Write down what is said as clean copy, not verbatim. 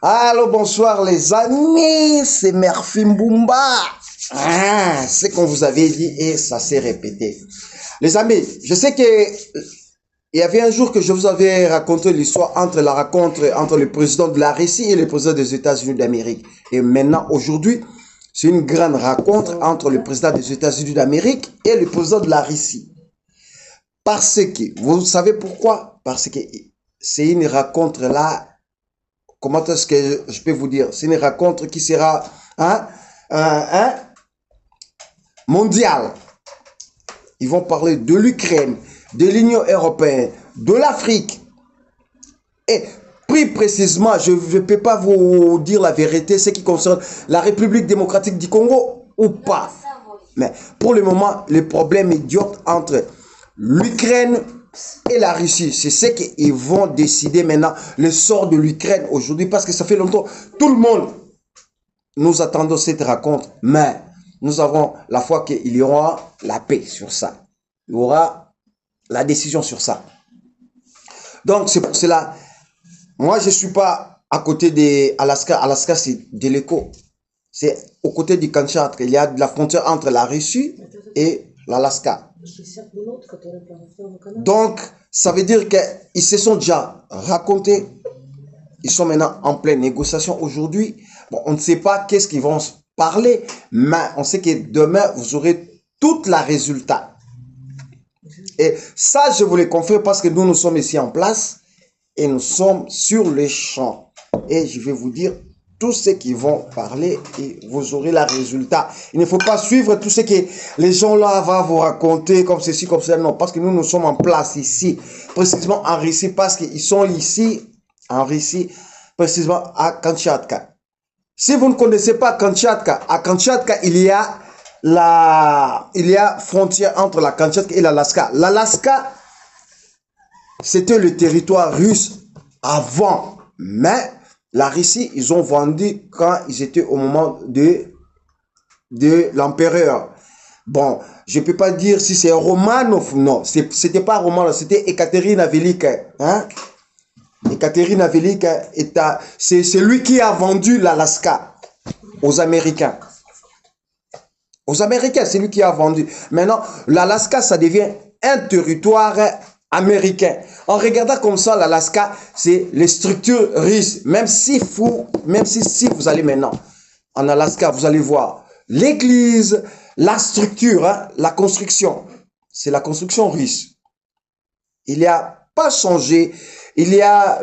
Allô, bonsoir les amis, c'est Murphy Mbumba. C'est qu'on vous avait dit et ça s'est répété. Les amis, je sais que il y avait un jour que je vous avais raconté l'histoire entre la rencontre entre le président de la Russie et le président des États-Unis d'Amérique. Et maintenant, aujourd'hui, c'est une grande rencontre entre le président des États-Unis d'Amérique et le président de la Russie. Parce que, vous savez pourquoi? Parce que c'est une rencontre là. Comment est-ce que je peux vous dire? C'est une rencontre qui sera mondiale. Ils vont parler de l'Ukraine, de l'Union européenne, de l'Afrique. Et plus précisément, je ne peux pas vous dire la vérité, ce qui concerne la République démocratique du Congo ou pas. Mais pour le moment, le problème idiote entre l'Ukraine et la Russie, c'est ce qu'ils vont décider maintenant, le sort de l'Ukraine aujourd'hui, parce que ça fait longtemps, tout le monde, nous attendons cette rencontre, mais nous avons la foi qu'il y aura la paix sur ça. Il y aura la décision sur ça. Donc, c'est pour cela, moi, je ne suis pas à côté de Alaska. Alaska, c'est de l'écho. C'est au côté du Kamtchatka. Il y a de la frontière entre la Russie et l'Alaska. Donc, ça veut dire qu'ils se sont déjà racontés. Ils sont maintenant en pleine négociation aujourd'hui. Bon, on ne sait pas qu'est-ce qu'ils vont parler, mais on sait que demain, vous aurez tout le résultat. Et ça, je vous le confirme parce que nous sommes ici en place et nous sommes sur le champ. Et je vais vous dire tout ce qu'ils vont parler et vous aurez le résultat. Il ne faut pas suivre tout ce que les gens là vont vous raconter comme ceci, comme ça. Non, parce que nous sommes en place ici, précisément en Russie, parce qu'ils sont ici en Russie, précisément à Kamtchatka. Si vous ne connaissez pas Kamtchatka, à Kamtchatka, il y a frontière entre la Kamtchatka et l'Alaska. L'Alaska, c'était le territoire russe avant, mais la Russie, ils ont vendu quand ils étaient au moment de l'empereur. Bon, je ne peux pas dire si c'est Romanov, non, c'était pas Romanov, c'était Ekaterina Velika. Hein? Ekaterina Velika, c'est lui qui a vendu l'Alaska aux Américains. Aux Américains, c'est lui qui a vendu. Maintenant, l'Alaska, ça devient un territoire américain. En regardant comme ça, l'Alaska, c'est les structures russes. Même si vous allez maintenant en Alaska, vous allez voir l'église, la structure, hein, la construction. C'est la construction russe. Il n'y a pas changé. Il y a le